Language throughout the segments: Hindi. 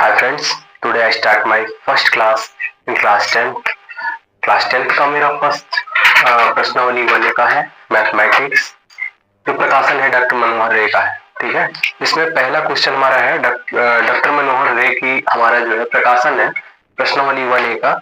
Hi friends, today I start my first class in class 10th. Class 10th का मेरा फर्स्ट प्रश्नावली वाले का है मैथमेटिक्स, जो प्रकाशन है डॉक्टर मनोहर रे का है। ठीक है, इसमें पहला क्वेश्चन हमारा है डॉक्टर मनोहर रे की हमारा जो है प्रकाशन है प्रश्नावली 1A का।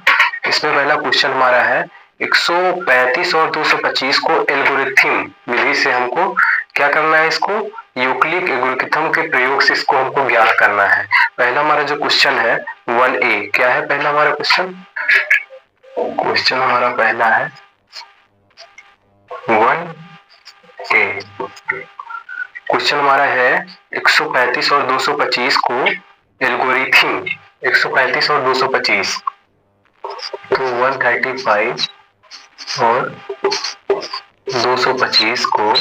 इसमें पहला क्वेश्चन हमारा है 135 और 225 को एल्गोरिथम विधि से हमको क्या करना है, इसको यूक्लिड एल्गोरिथम के प्रयोग से इसको हमको ज्ञात करना है। पहला हमारा जो क्वेश्चन है 1A, क्या है पहला हमारा क्वेश्चन हमारा पहला है 1A। क्वेश्चन हमारा है 135 और 225 को एल्गोरिथम 135 और 225 तो 135 और 225 को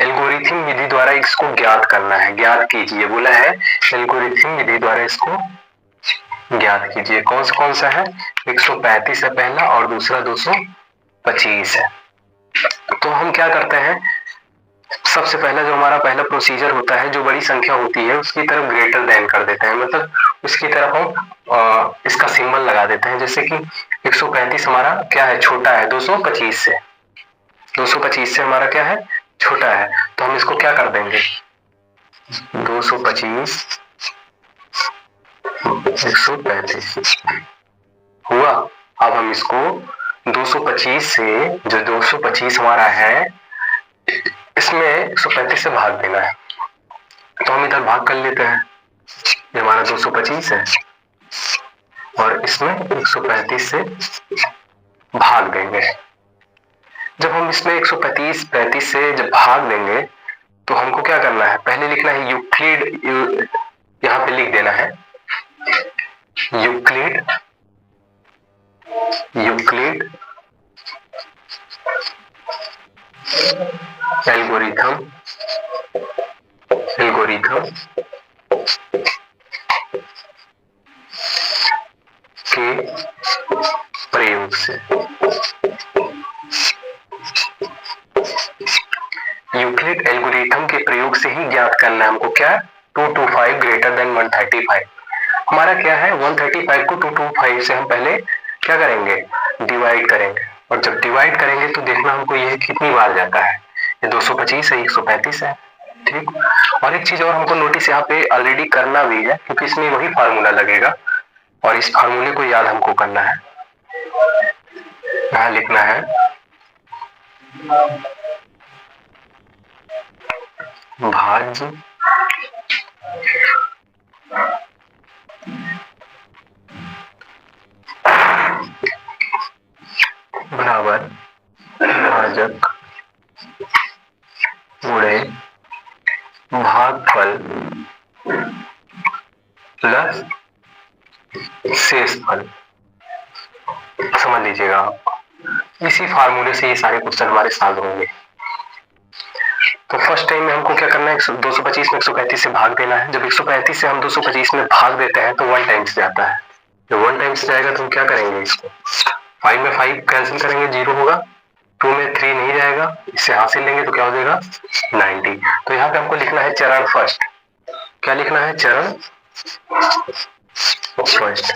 एल्गोरिथम विधि द्वारा इसको ज्ञात करना है। ज्ञात कीजिए बोला है, एल्गोरिथम विधि द्वारा इसको ज्ञात कीजिए। कौन सा है, 135 है पहला और दूसरा 225 है। तो हम क्या करते हैं, सबसे पहला जो हमारा पहला प्रोसीजर होता है, जो बड़ी संख्या होती है उसकी तरफ ग्रेटर देन कर देते हैं, मतलब उसकी तरफ हम इसका सिंबल लगा देते हैं। जैसे कि 135 हमारा क्या है, छोटा है 225 से, 225 से हमारा क्या है, छोटा है। तो हम इसको क्या कर देंगे, 225 135 हुआ। अब हम इसको 225 से, जो 225 हमारा है, इसमें 135 से भाग देना है। तो हम इधर भाग कर लेते हैं, ये हमारा 225 है और इसमें 135 से भाग देंगे। जब हम इसमें 135 से जब भाग देंगे तो हमको क्या करना है, पहले लिखना है यूक्लिड, यहाँ पे लिख देना है यूक्लिड एल्गोरिथम के प्रयोग से। यूक्लिड एल्गोरिथम के प्रयोग से ही ज्ञात करना है हमको क्या, 225 ग्रेटर देन 135। हमारा क्या है, 135 को 225 से हम पहले क्या करेंगे, डिवाइड करेंगे। और जब डिवाइड करेंगे तो देखना हमको ये कितनी बार जाता है, ये 225 है, 135 है। ठीक, और एक चीज और हमको नोटिस यहाँ पे ऑलरेडी करना भी है, क्योंकि इसमें वही फार्मूला लगेगा और इस फार्मूले को याद हमको करना है। यहाँ लिखना है भाज्य बराबर भाजक गुणे भागफल प्लस शेषफल। समझ लीजिएगा आप, इसी फार्मूले से ये सारे क्वेश्चन हमारे सॉल्व होंगे। तो फर्स्ट टाइम में हमको क्या करना है, 225 में 135 से भाग देना है। जब 135 से हम 225 में भाग देते हैं तो 1 टाइम्स जाता है। जब 1 टाइम्स जाएगा तो हम क्या करेंगे, इसको 5 में 5 कैंसिल करेंगे, 0 होगा। 2 में 3 नहीं जाएगा, इससे हासिल लेंगे तो क्या हो जाएगा 90। तो यहाँ पे हमको लिखना है चरण फर्स्ट। क्या लिखना है, चरण फर्स्ट।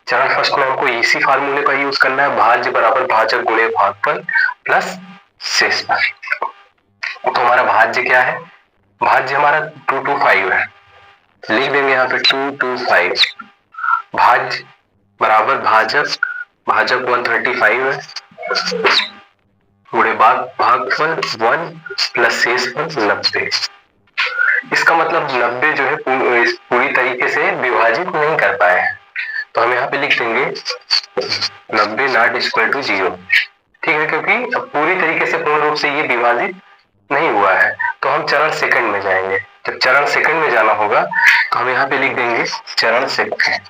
चरण फर्स्ट में हमको इसी फार्मूले का यूज करना है, भाज्य बराबर भाजक गुणे भागफल प्लस शेषफल। तो हमारा भाज्य क्या है, भाज्य हमारा 225 है, लिख देंगे यहाँ पे 225। भाज्य बराबर भाजक 135 है गुणे भागफल 1 प्लस शेषफल 90। इसका मतलब 90 जो है पूरी तरीके से विभाजित नहीं कर पाए हैं, तो हम यहाँ पे लिख देंगे 90 नॉट इक्वल टू 0। ठीक है, क्योंकि अब पूरी तरीके से पूर्ण रूप से ये विभाजित नहीं हुआ है। तो हम चरण सेकंड में जाएंगे। जब चरण सेकंड में जाना होगा तो हम यहाँ पे लिख देंगे चरण सेकंड।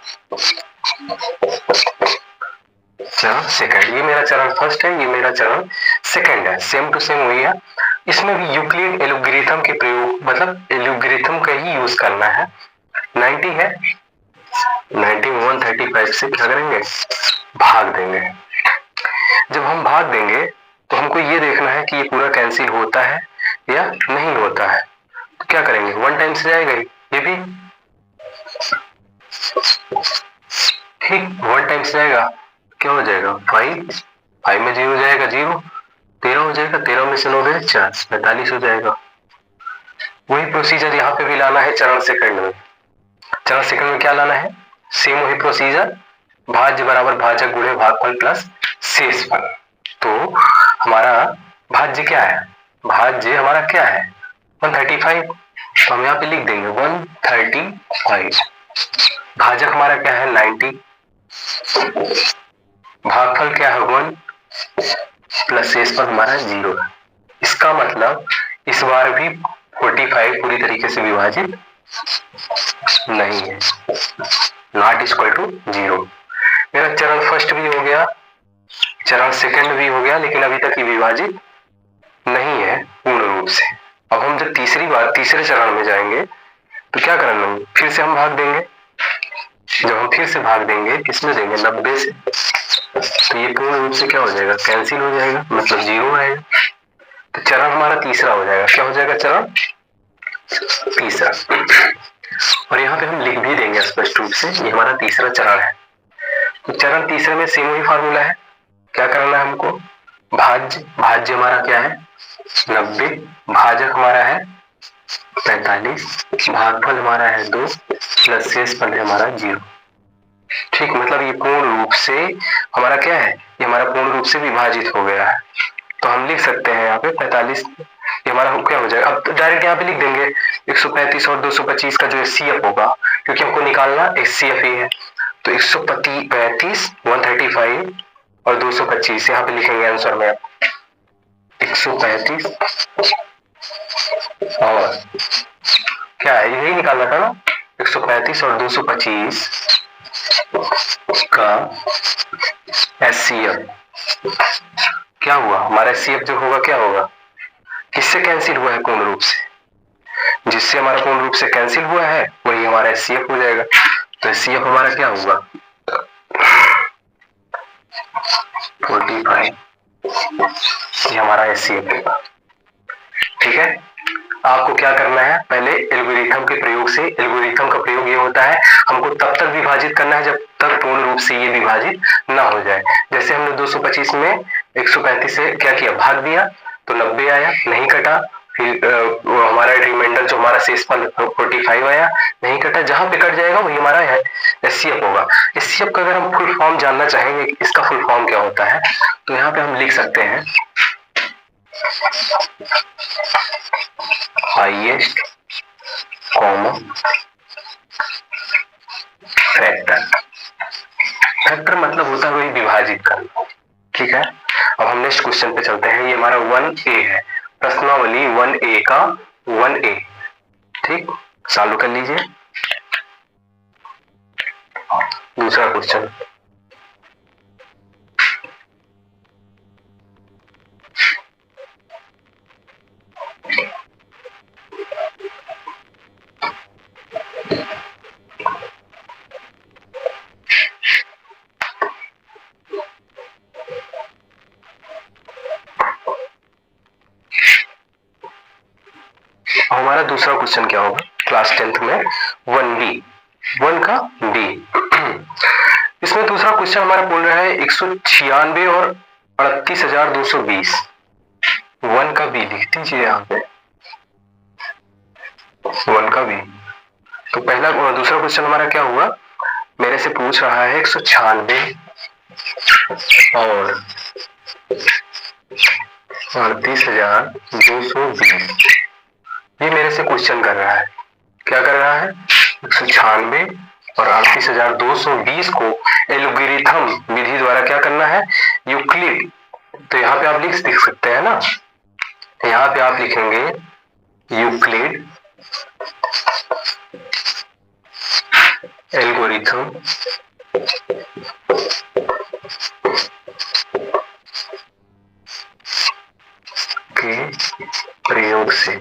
ये मेरा चरण फर्स्ट है, ये मेरा चरण सेकंड है, सेम टू सेम वही है। इसमें भी यूक्लिड एल्गोरिथम के प्रयोग, मतलब एल्गोरिथम का ही यूज करना है। 90 है, 90 में 135 से क्या करेंगे, भाग देंगे। जब हम भाग देंगे तो हमको ये देखना है कि ये पूरा कैंसिल होता है या नहीं होता है। तो क्या करेंगे, 1 टाइम्स जाएगा ये भी, ठीक, 1 टाइम्स जाएगा क्या हो जाएगा 5, 5 में 0 जाएगा 0, 13 हो जाएगा, 13 में से 9 गए 4, 45 हो जाएगा। वही प्रोसीजर यहाँ पे भी लाना है चरण सेकंड में। चरण सेकंड में क्या लाना है, सेम वही प्रोसीजर, भाज्य बराबर भाजक गुणे भागफल प्लस शेषफल। तो हमारा भाज्य क्या है, भाज्य हमारा क्या है 135, तो हम यहाँ पे लिख देंगे 135। भाजक हमारा क्या है 90, भागफल क्या है 1 प्लस शेषफल हमारा 0 है। इसका मतलब इस बार भी 45 पूरी तरीके से विभाजित नहीं है, नॉट इक्वल टू 0। मेरा चरण फर्स्ट भी हो गया, चरण सेकंड भी हो गया, लेकिन अभी तक ये विभाजित नहीं है पूर्ण रूप से। अब हम जब तीसरी बार तीसरे चरण में जाएंगे तो क्या करना है, फिर से हम भाग देंगे। जब हम फिर से भाग देंगे किसमें देंगे 90 से, तो ये पूर्ण रूप से क्या हो जाएगा कैंसिल हो जाएगा, मतलब 0 आएगा। तो चरण हमारा तीसरा हो जाएगा, क्या हो जाएगा चरण तीसरा। और यहाँ पे हम लिख भी देंगे स्पष्ट रूप से ये हमारा तीसरा चरण है। तो चरण तीसरे में सेम वही फार्मूला है, क्या करना है हमको, भाज्य हमारा क्या है 90, भाजक हमारा है 45, भागफल हमारा है 2 प्लस शेषफल है हमारा 0। ठीक, मतलब ये पूर्ण रूप से हमारा क्या है, ये हमारा पूर्ण रूप से विभाजित हो गया है। तो हम लिख सकते हैं यहाँ पे 45, ये हमारा क्या हो जाएगा, अब डायरेक्ट यहाँ पे लिख देंगे 135 और 225 का जो HCF होगा, क्योंकि हमको निकालना HCF ही है। तो 135, 135 और 225 यहाँ पे लिखेंगे आंसर में 135 और क्या है यही निकालना था ना, 135 और 225 का HCF क्या हुआ, हमारा HCF जो होगा क्या होगा, किससे कैंसिल हुआ है पूर्ण रूप से, जिससे हमारा पूर्ण रूप से कैंसिल हुआ है वही हमारा HCF हो जाएगा। तो HCF हमारा क्या हुआ 45, ये हमारा HCF होगा। ठीक है, आपको क्या करना है, पहले एल्गोरिथम के प्रयोग से, एल्गोरिथम का प्रयोग ये होता है हमको तब तक विभाजित करना है जब तक पूर्ण रूप से ये विभाजित ना हो जाए। जैसे हमने 225 में 135 से क्या किया भाग दिया तो 90 आया, नहीं कटा, फिर हमारा रिमाइंडर जो हमारा शेषफल 45 आया, नहीं कटा, जहां पे कट जाएगा वही हमारा HCF होगा। HCF का अगर हम फुल फॉर्म जानना चाहेंगे इसका फुल फॉर्म क्या होता है, तो यहाँ पे हम लिख सकते हैं हाईएस्ट कॉमन फैक्टर। फैक्टर मतलब होता है वही विभाजित करना। ठीक है, अब हम नेक्स्ट क्वेश्चन पे चलते हैं। ये हमारा 1A है, प्रश्नावली 1A का 1A। ठीक, चालू कर लीजिए दूसरा क्वेश्चन। हमारा दूसरा क्वेश्चन क्या होगा क्लास 10th में 1B, 1 का B। इसमें दूसरा क्वेश्चन हमारा बोल रहा है 196 और 38,220। 1 का B लिख दीजिए यहाँ पे, 1 का B। तो पहला दूसरा क्वेश्चन हमारा क्या हुआ, मेरे से पूछ रहा है 196 और 38,220। ये मेरे से क्वेश्चन कर रहा है, क्या कर रहा है 196 और 38,220 को एल्गोरिथम विधि द्वारा क्या करना है यूक्लिड। तो यहाँ पे आप लिख सकते हैं ना, यहाँ पे आप लिखेंगे यूक्लिड एल्गोरिथम के प्रयोग से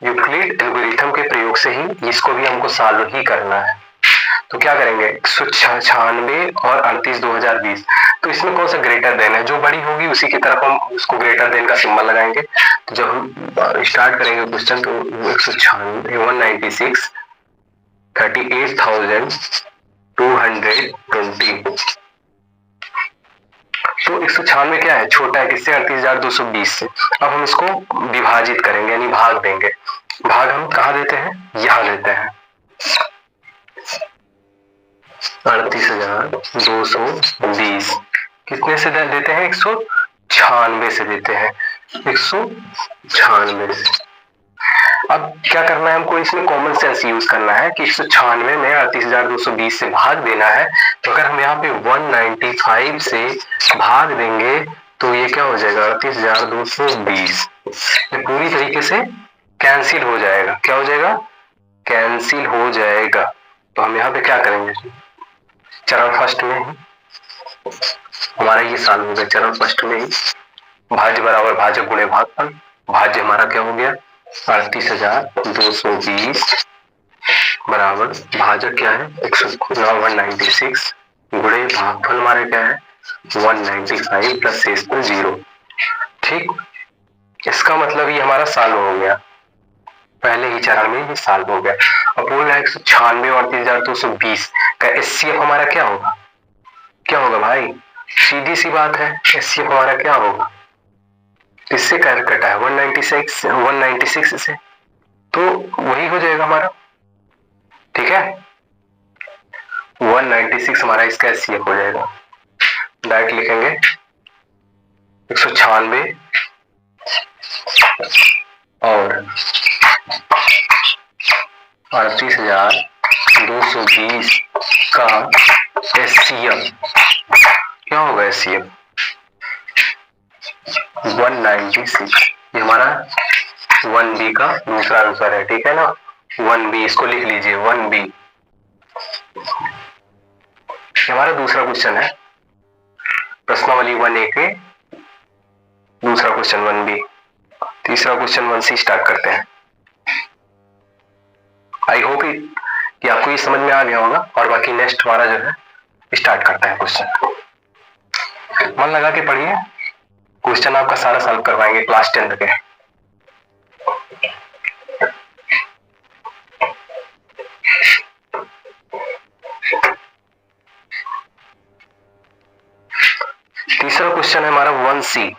यूक्लिड एल्गोरिथम के प्रयोग से ही इसको भी हमको सॉल्व ही करना है। तो क्या करेंगे 196 और 38,2020, तो इसमें कौन सा ग्रेटर देन है, जो बड़ी होगी उसी की तरफ हम उसको ग्रेटर देन का सिंबल लगाएंगे। तो जब हम स्टार्ट करेंगे क्वेश्चन तो 196 196 38,220। तो 196 क्या है, छोटा है किससे, 38,220 से। अब हम इसको विभाजित करेंगे यानी भाग देंगे। भाग हम कहाँ देते हैं, यहाँ देते हैं। 38,220 कितने से देते हैं, 196 से देते हैं, 196 से। अब क्या करना है हमको, इसमें कॉमन सेंस यूज करना है कि 196 में 38,220 से भाग देना है। तो अगर हम यहाँ पे 195 से भाग देंगे तो ये क्या हो जाएगा, 38,220 ये पूरी तरीके से कैंसिल हो जाएगा। क्या हो जाएगा, कैंसिल हो जाएगा। तो हम यहाँ पे क्या करेंगे, चरण फर्स्ट में ही हमारा ये सॉल्व हो गया, चरण फर्स्ट में ही भाज्य बराबर भाजक गुणे भागफल। भाज्य हमारा क्या हो गया, 38,220 बराबर भाजक क्या है 196 गुणे भागफल हमारे क्या है 195 प्लस शेष पर 0। ठीक, इसका मतलब ये हमारा सॉल्व हो गया, पहले ही चरण में ये सॉल्व हो गया। अब बोल रहा है 196 और 38,220 का एचसीएफ हमारा क्या होगा, क्या होगा भाई, सीधी सी बात है, एचसीएफ हमारा क्या होगा, इससे कर कटा है 196 से, तो वही हो जाएगा हमारा। ठीक है, 196 हमारा इसका एचसीएफ हो जाएगा। डायरेक्ट लिखेंगे 196 और 38,220 का एचसीएफ क्या होगा, एचसीएफ 196। ये हमारा 1B का दूसरा आंसर है। ठीक है ना, 1B इसको लिख लीजिए, 1B हमारा दूसरा क्वेश्चन है प्रश्नावली 1A के दूसरा क्वेश्चन 1B। तीसरा क्वेश्चन 1C स्टार्ट करते हैं। आई होप कि आपको ये समझ में आ गया होगा, और बाकी नेक्स्ट हमारा जो है स्टार्ट करता है क्वेश्चन। मन लगा के पढ़िए, क्वेश्चन आपका सारा सॉल्व करवाएंगे क्लास 10 के। तीसरा क्वेश्चन है हमारा 1C,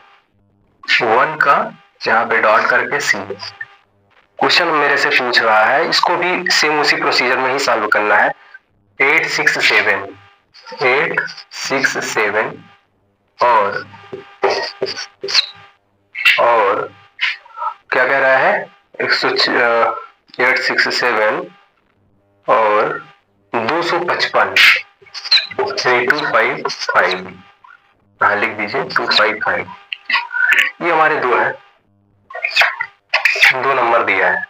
1 का जहां पे डॉट करके C। क्वेश्चन मेरे से पूछ रहा है, इसको भी सेम उसी प्रोसीजर में ही सॉल्व करना है। 867 और क्या कह रहा है 867 और 255 255, हाँ लिख दीजिए 255। ये हमारे दो है, दो नंबर दिया है।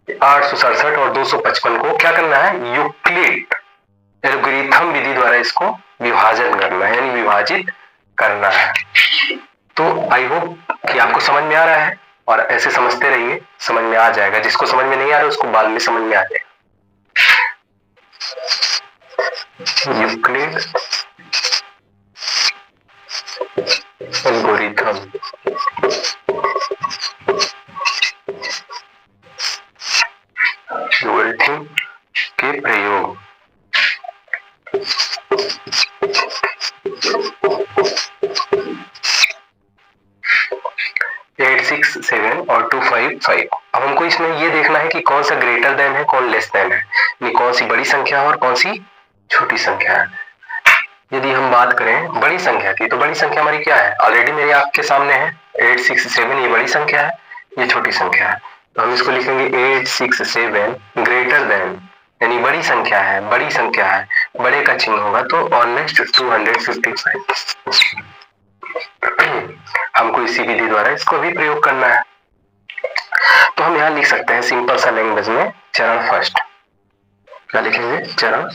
867 और 255 को क्या करना है, यूक्लिड एल्गोरिथम विधि द्वारा इसको विभाजन करना है, यानी विभाजित करना है। तो आई होप कि आपको समझ में आ रहा है, और ऐसे समझते रहिए, समझ में आ जाएगा। जिसको समझ में नहीं आ रहा उसको बाद में समझ में आ जाएगा। यूक्लिड एल्गोरिथम के प्रयोग 867 और 255। अब हमको इसमें ये देखना है कि कौन सा ग्रेटर देन है, कौन लेस देन है, यानी कौन सी बड़ी संख्या है और कौन सी छोटी संख्या है। यदि हम बात करें बड़ी संख्या की, तो बड़ी संख्या हमारी क्या है, ऑलरेडी मेरे आपके सामने है 867, ये बड़ी संख्या है, ये छोटी संख्या है। तो हम इसको लिखेंगे 867 ग्रेटर देन, यानी बड़ी संख्या है, बड़ी संख्या है, बड़े का चिन्ह होगा तो और नेक्स्ट 255। हमको इसी विधि द्वारा इसको भी प्रयोग करना है। तो हम यहाँ लिख सकते हैं सिंपल सा लैंग्वेज में, चरण फर्स्ट। क्या लिखेंगे, चरण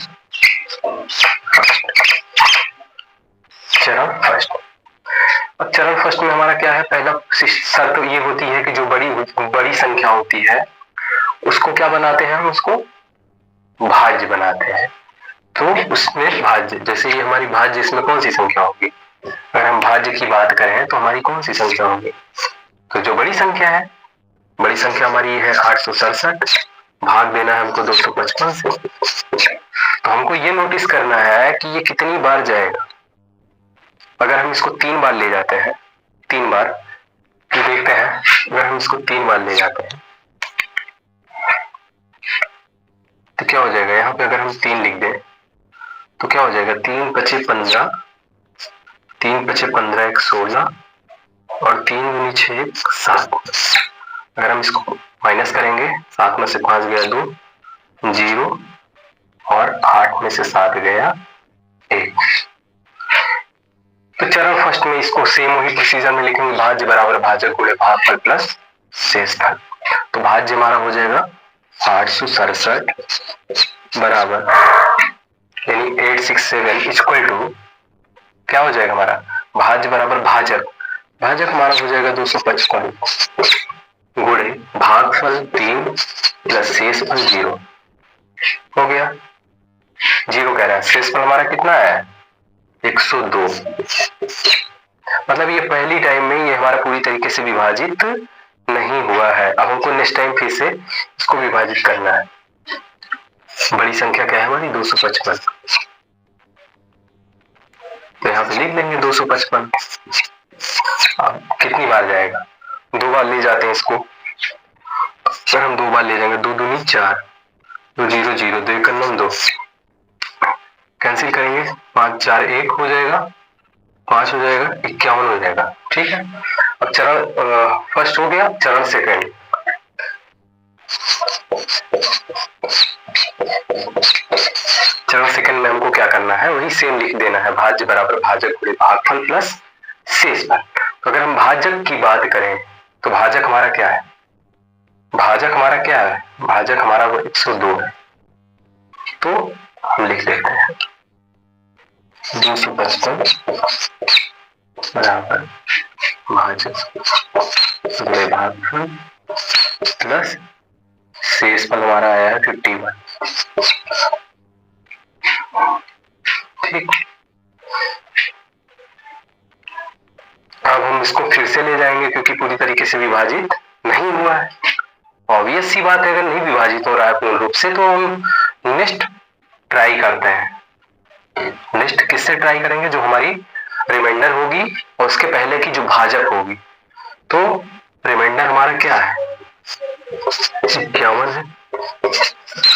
फर्स्ट। अब चरण फर्स्ट में हमारा क्या है, पहला शर्त ये होती है कि जो बड़ी संख्या होती है उसको क्या बनाते हैं, हम उसको भाज्य बनाते हैं। तो उसमें भाज्य, जैसे ये हमारी भाज्य, इसमें कौन सी संख्या होगी, अगर हम भाज्य की बात करें तो हमारी कौन सी संख्या होगी, तो जो बड़ी संख्या है, बड़ी संख्या हमारी है 867, भाग देना है हमको 255 से। तो हमको ये नोटिस करना है कि ये कितनी बार जाएगा। अगर हम इसको 3 बार ले जाते हैं, 3 बार, तो देखते हैं अगर हम इसको 3 बार ले जाते हैं तो क्या हो जाएगा। यहाँ पे अगर हम 3 लिख दें तो क्या हो जाएगा, 3 पचे 15, 3 पचे 15 1 16 और 3 दूनी 6 7। अगर हम इसको माइनस करेंगे, 7 में से 5 गया 2, 0 और 8 में से 7 गया 1। तो चरण फर्स्ट में इसको सेम वही प्रोसीजर में लिखेंगे, भाज्य बराबर भाजक गुणे भागफल प्लस शेषफल। तो भाज्य हमारा हो जाएगा 867 बराबर यानी 867 इक्वल टू क्या हो जाएगा हमारा, भाज्य बराबर भाजक, भाजक हमारा हो जाएगा 255 गुणे भागफल 3 प्लस शेषफल 0 हो गया। 0 कह रहा है, शेषफल हमारा कितना है 102। मतलब ये पहली टाइम में ये हमारा पूरी तरीके से विभाजित नहीं हुआ है। अब हमको नेक्स्ट टाइम फिर से इसको विभाजित करना है। बड़ी संख्या क्या है हमारी 255, तो यहाँ पे लिख देंगे 255। अब कितनी बार जाएगा, 2 बार ले जाते हैं इसको। सर हम 2 बार ले जाएंगे, 2 दूनी 4, 2 0 0, 2 1 2, कैंसिल करेंगे, 5 4 1 हो जाएगा, 5 हो जाएगा, 51 हो जाएगा। ठीक है, अब चरण फर्स्ट हो गया, चरण सेकंड। चरण सेकंड में हमको क्या करना है, वही सेम लिख देना है, भाज्य बराबर भाजक गुणे भागफल प्लस शेषफल। तो अगर हम भाजक की बात करें तो भाजक हमारा क्या है, भाजक हमारा क्या है, भाजक हमारा 102 है। तो हम लिख देते हैं 255 बराबर भाजक गुणे भागफल प्लस शेषफल हमारा आया है 51। ठीक, अब हम इसको फिर से ले जाएंगे क्योंकि पूरी तरीके से विभाजित नहीं हुआ है। ऑब्वियस सी बात है, अगर नहीं विभाजित हो रहा है पूर्ण रूप से तो हम नेक्स्ट ट्राई करते हैं। नेक्स्ट किससे ट्राई करेंगे, जो हमारी रिमाइंडर होगी और उसके पहले की जो भाजक होगी। तो रिमाइंडर हमारा क्या है 51 है,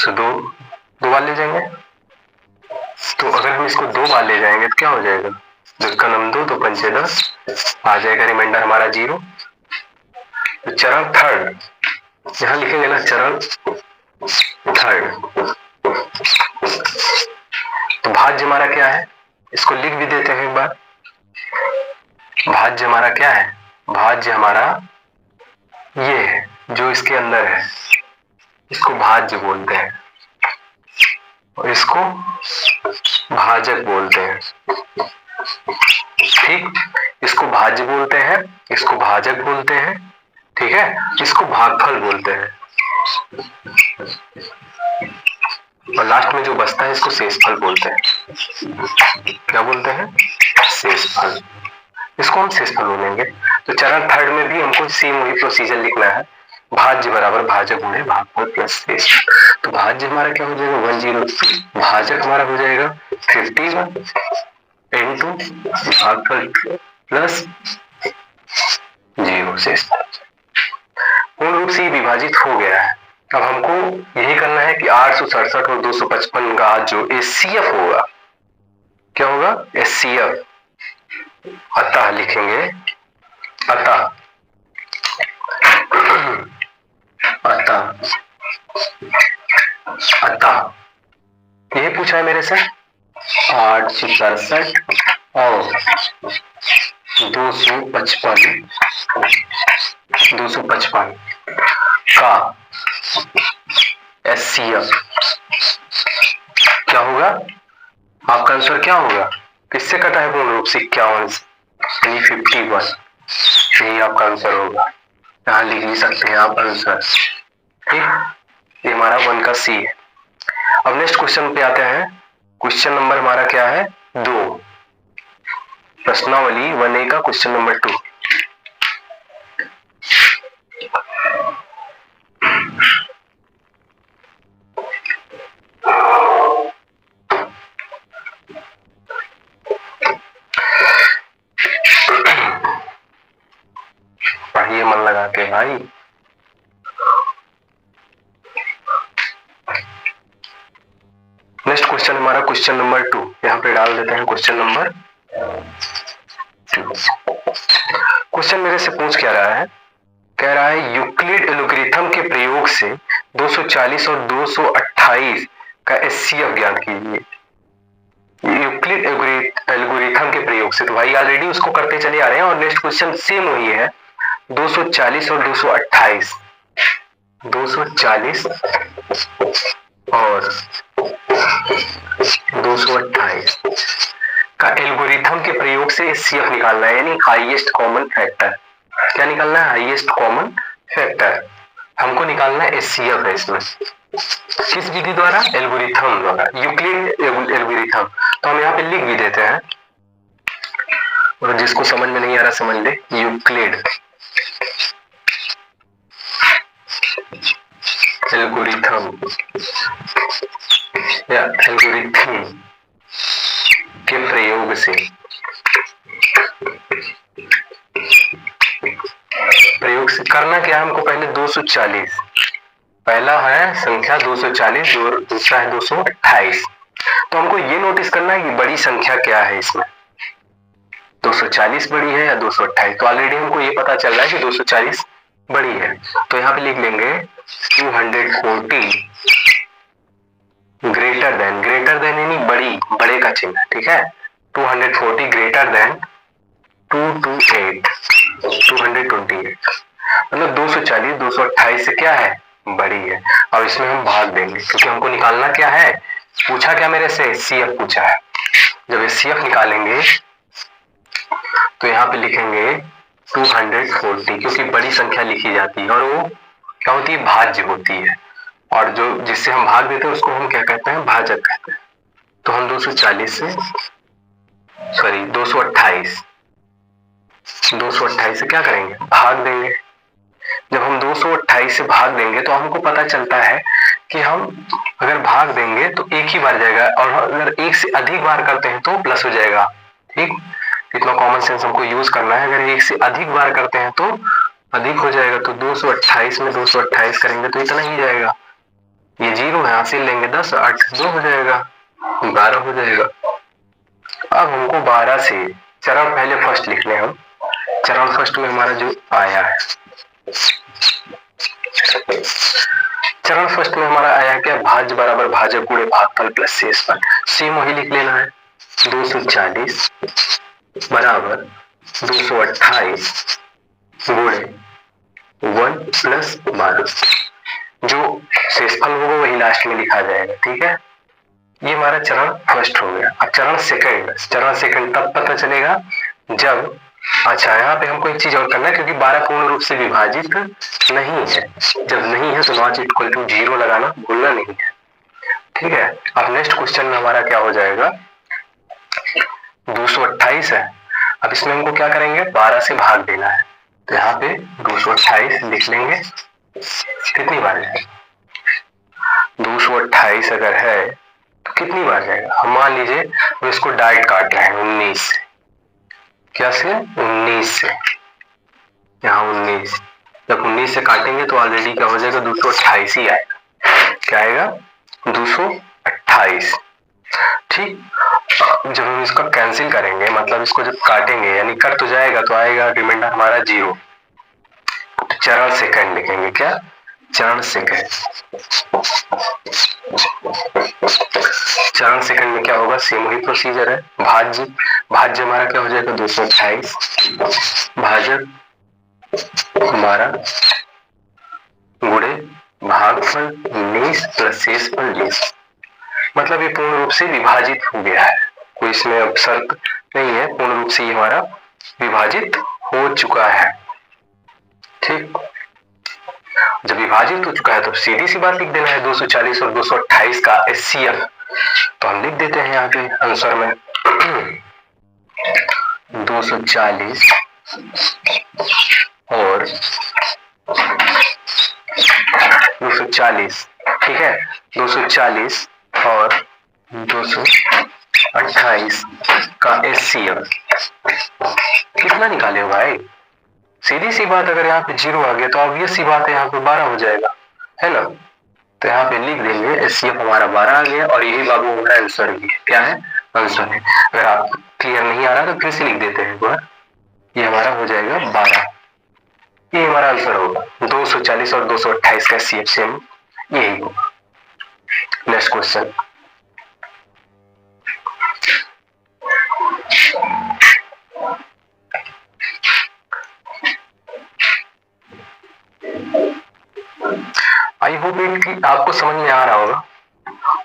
तो 2 बार ले जाएंगे। तो अगर हम इसको 2 बार ले जाएंगे तो क्या हो जाएगा, 2 का नम 2, 2 पंचे 10, आ जाएगा रिमाइंडर हमारा 0। तो चरण थर्ड यहां लिखेंगे ना, चरण थर्ड। तो भाज्य हमारा क्या है, इसको लिख भी देते हैं एक बार। भाज्य हमारा क्या है, भाज्य हमारा ये है जो इसके अंदर है, इसको भाज्य बोलते हैं और इसको भाजक बोलते हैं। ठीक, इसको भाज्य बोलते हैं, इसको भाजक बोलते हैं। ठीक है, इसको भागफल बोलते हैं और लास्ट में जो बचता है इसको शेषफल बोलते हैं। क्या बोलते हैं, शेषफल, इसको हम शेषफल बोलेंगे। तो चरण थर्ड में भी हमको सेम वही प्रोसीजर लिखना है, भाज्य बराबर भाजक गुणे भागफल प्लस शेषफल। तो भाज्य हमारा क्या हो जाएगा 102, भाजक हमारा हो जाएगा 51 इंटू भागफल प्लस 0 शेषफल। पूर्ण रूप से विभाजित हो गया है। अब हमको यही करना है कि 867 और 255 का जो एचसीएफ होगा, क्या होगा एचसीएफ, अतः लिखेंगे, अतः यही पूछा है मेरे से। 867 और 255 का एचसीएफ क्या होगा, आपका आंसर क्या होगा, किससे कटा है पूर्ण रूप से 51 यानी 51, यही आपका आंसर होगा। यहाँ लिख भी सकते हैं आप आंसर। ठीक, ये हमारा 1 का सी है। अब नेक्स्ट क्वेश्चन पे आते हैं। क्वेश्चन नंबर हमारा क्या है 2, प्रश्नावली 1A का क्वेश्चन नंबर 2। भाई। नेक्स्ट क्वेश्चन हमारा क्वेश्चन नंबर 2, यहाँ पे डाल देते हैं क्वेश्चन नंबर 2। क्वेश्चन मेरे से पूछ क्या रहा है, कह रहा है यूक्लिड एल्गोरिथम के प्रयोग से 240 और 228 का एचसीएफ ज्ञात कीजिए। यूक्लिड एल्गोरिथम के प्रयोग से, तो भाई ऑलरेडी उसको करते चले आ रहे हैं और नेक्स्ट क्वेश्चन सेम वही है, 240 और 228, 240 और 228 का एल्गोरिथम के प्रयोग से एचसीएफ निकालना है, यानी हाईएस्ट कॉमन फैक्टर। क्या निकालना है? हाईएस्ट कॉमन फैक्टर हमको निकालना है, एचसीएफ है इसमें। किस विधि द्वारा? एल्गोरिथम द्वारा, यूक्लिड एल्गोरिथम। तो हम यहाँ पे लिख भी देते हैं, और जिसको समझ में नहीं आ रहा समझ ले, यूक्लिड एल्गोरिथम या एल्गोरिथम के प्रयोग से, प्रयोग से करना क्या है हमको? पहले 240, पहला है संख्या 240 और दूसरा है 228। तो हमको ये नोटिस करना है कि बड़ी संख्या क्या है इसमें, 240 बड़ी है या 228। तो ऑलरेडी हमको ये पता चल रहा है कि 240 बड़ी है, तो यहाँ पे लिख लेंगे 240 ग्रेटर देन यानी बड़ी, बड़े का चिन्ह, ठीक है। 240 ग्रेटर देन 228, 228 मतलब 240 228 से क्या है? बड़ी है। अब इसमें हम भाग देंगे, क्योंकि हमको निकालना क्या है, पूछा क्या मेरे से? सीएफ पूछा है। जब ये सीएफ निकालेंगे तो यहाँ पे लिखेंगे 240, क्योंकि बड़ी संख्या लिखी जाती है और वो क्या होती है? भाज्य होती है, और जो जिससे हम भाग देते हैं उसको हम क्या कहते हैं? भाजक कहते हैं। तो हम 228 से क्या करेंगे? भाग देंगे। जब हम 228 से भाग देंगे तो हमको पता चलता है कि हम अगर भाग देंगे तो एक ही बार जाएगा, और अगर एक से अधिक बार करते हैं तो प्लस हो जाएगा। ठीक, इतना कॉमन सेंस हमको यूज करना है। अगर एक से अधिक बार करते हैं तो अधिक हो जाएगा, तो 228 में 228 करेंगे तो इतना ही जाएगा। ये 0 है, हासिल लेंगे 10, 8 2 हो जाएगा, 12 हो जाएगा। अब हमको 12 से चरण पहले फर्स्ट लिख लें हम। चरण फर्स्ट में हमारा जो आया है, चरण फर्स्ट में हमारा आया क्या? भाज्य बराबर भाजक गुणे भागफल प्लस शेषफल। सेम वही लिख लेना है, 240 बराबर 228 गुणे 1 प्लस 12। जो शेषफल होगा वही लास्ट में लिखा जाएगा, ठीक है। ये हमारा चरण फर्स्ट हो गया। अब चरण सेकंड तब पता चलेगा जब, अच्छा यहाँ पे हमको एक चीज और करना है, क्योंकि 12 पूर्ण रूप से विभाजित नहीं है। जब नहीं है तो नॉट इक्वल टू 0 लगाना भूलना नहीं है, ठीक है। अब नेक्स्ट क्वेश्चन में हमारा क्या हो जाएगा? 228 है। अब इसमें हमको क्या करेंगे? 12 से भाग देना है, तो यहाँ पे 228 लिख लेंगे। कितनी बार जाएगा? 228 अगर है तो कितनी बार जाएगा? हम मान लीजिए हम इसको डायरेक्ट काट रहे हैं 19 से। क्या से? 19 से। यहाँ 19, जब 19 से काटेंगे तो ऑलरेडी क्या हो जाएगा? 228 ही आएगा। क्या आएगा? 228। ठीक, जब हम इसका कैंसिल करेंगे, मतलब इसको जब काटेंगे यानी कट तो जाएगा, तो आएगा रिमाइंडर हमारा 0। तो चरण सेकंड लिखेंगे। क्या? चरण सेकंड। चरण सेकंड में क्या होगा? सेम वही प्रोसीजर है, भाज्य हमारा क्या हो जाएगा? 228 भाजक हमारा गुणे भागफल 19 प्लस शेषफल 20। मतलब ये पूर्ण रूप से विभाजित हो गया है, कोई इसमें अब शर्त नहीं है, पूर्ण रूप से ये हमारा विभाजित हो चुका है। ठीक, जब विभाजित हो चुका है तो सीधी सी बात लिख देना है 240 और 228 का एचसीएफ। तो हम लिख देते हैं यहाँ पे आंसर में 240 और 240, ठीक है, 240 और 228 का एचसीएफ कितना निकाले हो भाई? सीधी सी बात, अगर यहाँ पे 0 आ गया तो ऑब्वियस सी बात है यहाँ पे 12 हो जाएगा, है ना। तो यहाँ पे लिख देंगे एचसीएफ हमारा 12 आ गया और यही बाबू हमारा आंसर भी है। क्या है? आंसर है। अगर आप क्लियर नहीं आ रहा तो फिर से लिख देते हैं एक बार, ये हमारा हो जाएगा 12, ये हमारा आंसर होगा। 240 और 228 का सीएफ सेम यही होगा। नेक्स्ट क्वेश्चन, आई होप कि आपको समझ में आ रहा होगा,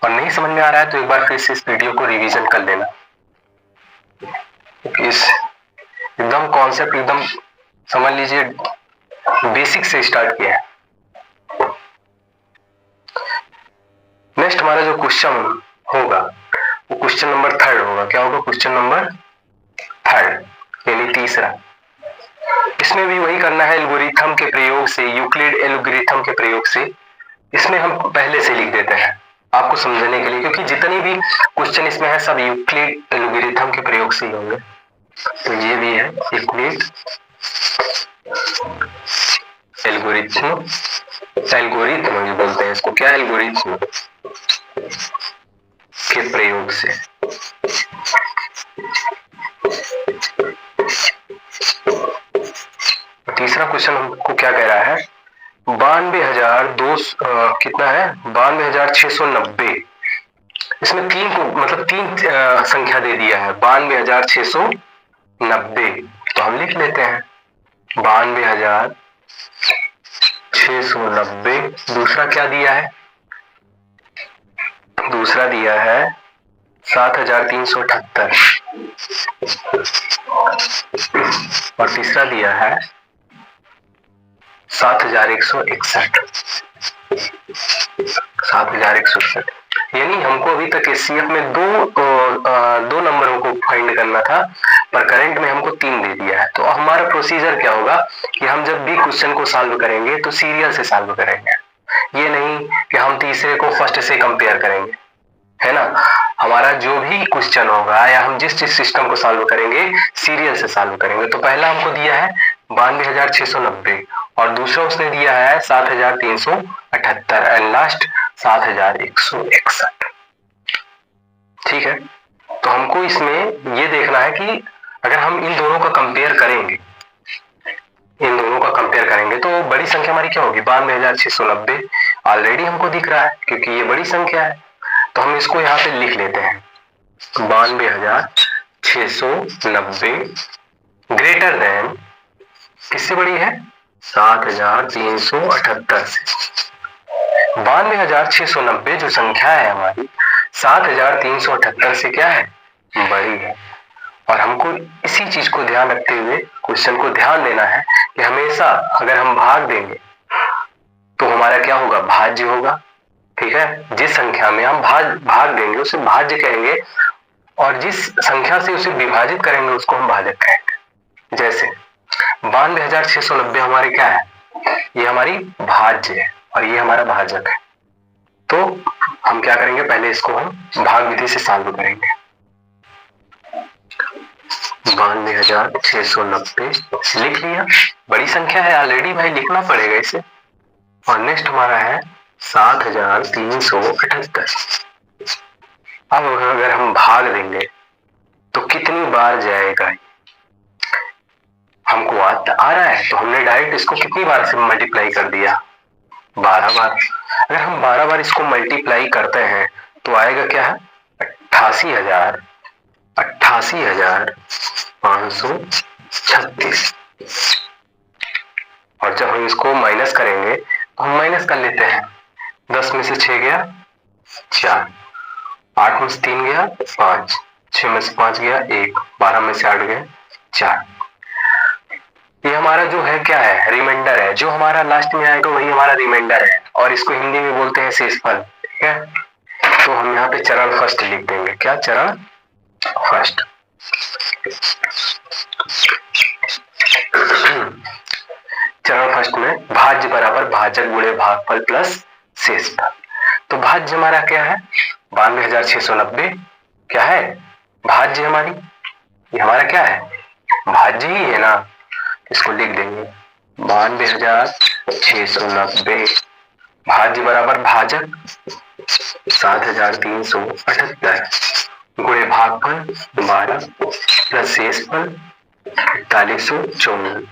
और नहीं समझ में आ रहा है तो एक बार फिर से इस वीडियो को रिवीजन कर लेना। इस एकदम कॉन्सेप्ट एकदम समझ लीजिए बेसिक से स्टार्ट किया है। नेक्स्ट हमारा जो क्वेश्चन होगा वो क्वेश्चन नंबर 3 होगा। क्या होगा? क्वेश्चन नंबर 3 यानी तीसरा। इसमें भी वही करना है एल्गोरिथम के प्रयोग से, यूक्लिड एल्गोरिथम के प्रयोग से। इसमें हम पहले से लिख देते हैं आपको समझने के लिए, क्योंकि जितने भी क्वेश्चन इसमें है सब यूक्लिड एल्गोरिथम के प्रयोग से ही होंगे। तो ये भी है यूक्लिड एल्गोरिथम, एल्गोरिथम बोलते हैं इसको। क्या? एल्गोरिथम के प्रयोग से। तीसरा क्वेश्चन हमको क्या कह रहा है? 92,200 कितना है? 92,690। इसमें तीन को मतलब तीन संख्या दे दिया है, 92,690। तो हम लिख लेते हैं 92,690। दूसरा क्या दिया है? दूसरा दिया है 7,378 और तीसरा दिया है 7,161। 7,161 यानी हमको अभी तक एचसीएफ में दो नंबरों को फाइंड करना था, पर करंट में हमको 3 दे दिया है। तो हमारा प्रोसीजर क्या होगा कि हम जब भी क्वेश्चन को सॉल्व करेंगे तो सीरियल से सॉल्व करेंगे। ये नहीं कि हम तीसरे को फर्स्ट से कंपेयर करेंगे, है ना। हमारा जो भी क्वेश्चन होगा या हम जिस सिस्टम को सॉल्व करेंगे सीरियल से सॉल्व करेंगे। तो पहला हमको दिया है 92,690 और दूसरा उसने दिया है 7,378 एंड लास्ट 7,161। ठीक है। तो हमको इसमें ये देखना है कि अगर हम इन दोनों का कंपेयर करेंगे, इन दोनों का कंपेयर करेंगे तो बड़ी संख्या हमारी क्या होगी? 92,690 ऑलरेडी हमको दिख रहा है क्योंकि ये बड़ी संख्या है। तो हम इसको यहाँ पे लिख लेते हैं 92,690 ग्रेटर देन किससे बड़ी है? 7,378 से। 92,690 जो संख्या है हमारी 7,378 से क्या है? बड़ी है। और हमको इसी चीज को ध्यान रखते हुए क्वेश्चन को ध्यान देना है कि हमेशा अगर हम भाग देंगे तो हमारा क्या होगा? भाज्य होगा। ठीक है। जिस संख्या में हम भाग देंगे उसे भाज्य कहेंगे और जिस संख्या से उसे विभाजित करेंगे उसको हम भाजक कहेंगे। जैसे 92,690 हमारे क्या है? ये हमारी भाज्य है और ये हमारा भाजक है। तो हम क्या करेंगे? पहले इसको हम भाग विधि से सॉल्व करेंगे। 92,690 लिख लिया, बड़ी संख्या है ऑलरेडी भाई, लिखना पड़ेगा इसे। और नेक्स्ट हमारा है 7,378। अब अगर हम भाग देंगे तो कितनी बार जाएगा? हमको आ रहा है तो हमने डायरेक्ट इसको कितनी बार से मल्टीप्लाई कर दिया? 12 बार। अगर हम 12 बार इसको मल्टीप्लाई करते हैं तो आएगा क्या है? 88,536। और जब हम इसको माइनस करेंगे तो हम माइनस कर लेते हैं। 10 में से 6 गया 4, 8 में से 3 गया 5, 6 में से 5 गया 1, 12 में से 8 गए 4। ये हमारा जो है क्या है? रिमाइंडर है। जो हमारा लास्ट में आएगा वही हमारा रिमाइंडर है और इसको हिंदी में बोलते हैं शेषफल। ठीक है। तो हम यहाँ पे चरण फर्स्ट लिख देंगे। क्या? चरण फर्स्ट। चरण फर्स्ट में भाज्य बराबर भाजक गुणे भागफल प्लस शेषफल। तो भाज्य हमारा क्या है? 92,690 क्या है? भाज्य हमारी, ये हमारा क्या है? भाज्य ही है ना। इसको लिख देंगे 92,690 भाज्य बराबर भाजक 7,378 गुणे भागफल 12 प्लस शेषफल 4154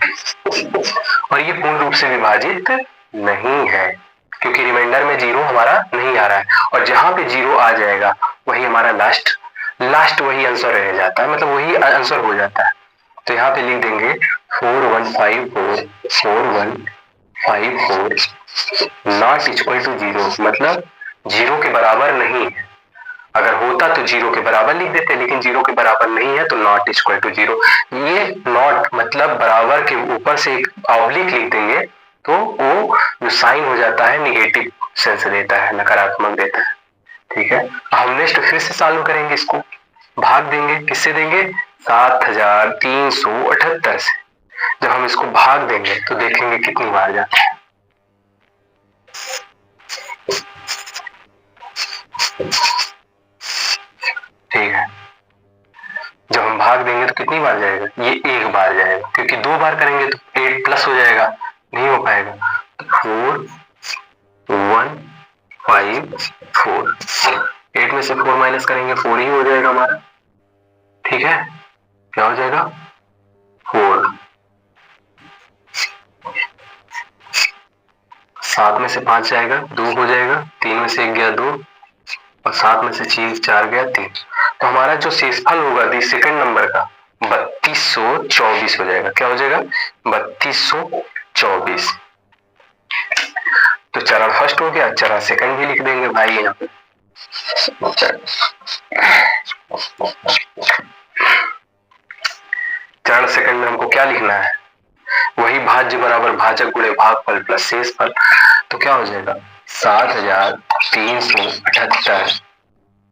और ये पूर्ण रूप से विभाजित नहीं है क्योंकि रिमाइंडर में जीरो हमारा नहीं आ रहा है और जहां पे जीरो आ जाएगा वही हमारा लास्ट वही आंसर रह जाता है, मतलब वही आंसर हो जाता है। तो यहाँ पे लिख देंगे 4154 नॉट इक्वल टू जीरो, मतलब जीरो के बराबर नहीं है। अगर होता तो जीरो के बराबर लिख देते, लेकिन जीरो के बराबर नहीं है तो नॉट इक्वल टू जीरो। ये नॉट मतलब बराबर के ऊपर से एक ऑब्लिक लिख देंगे तो वो जो साइन हो जाता है निगेटिव सेंस देता है, नकारात्मक देता है। ठीक है, हम नेक्स्ट फिर से सॉल्व करेंगे, इसको भाग देंगे, किससे देंगे 7,378 से। जब हम इसको भाग देंगे तो देखेंगे कितनी बार जाता है। ठीक है, जब हम भाग देंगे तो कितनी बार जाएगा, ये एक बार जाएगा क्योंकि दो बार करेंगे तो 8 प्लस हो जाएगा, नहीं हो पाएगा। तो 4154 8 में से 4 माइनस करेंगे 4 ही हो जाएगा हमारा। ठीक है, क्या हो जाएगा 4। 7 में से 5 जाएगा 2 हो जाएगा, 3 में से 1 गया 2 और 7 में से 4 गया 3। तो हमारा जो शेषफल होगा सेकंड नंबर का 3224 हो जाएगा। क्या हो जाएगा 3224। तो चरण फर्स्ट हो गया, चरण सेकंड भी लिख देंगे भाई यहाँ पे। चरण सेकंड में हमको क्या लिखना है, वही भाज्य बराबर भाजक गुणे भागफल प्लस शेषफल। तो क्या हो जाएगा 7,378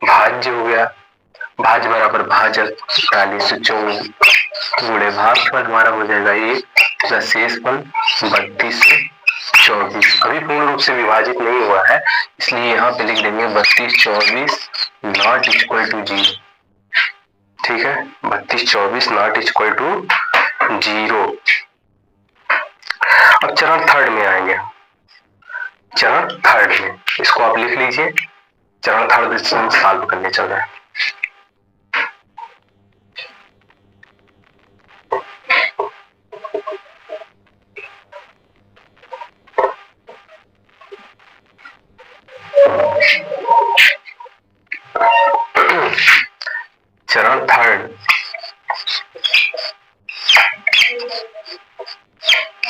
भाज्य हो गया, भाज्य बराबर भाजक 4124 गुणे भागफल हमारा हो जाएगा 1 प्लस शेषफल 3224। अभी पूर्ण रूप से विभाजित नहीं हुआ है इसलिए यहाँ पे लिख देंगे 3224 नॉट इक्वल टू जीरो। ठीक है, 3224 नॉट इक्वल टू जीरो। अब चरण थर्ड में आएंगे। चरण थर्ड में इसको आप लिख लीजिए, चरण थर्ड सॉल्व करने चल रहा है। चरण थर्ड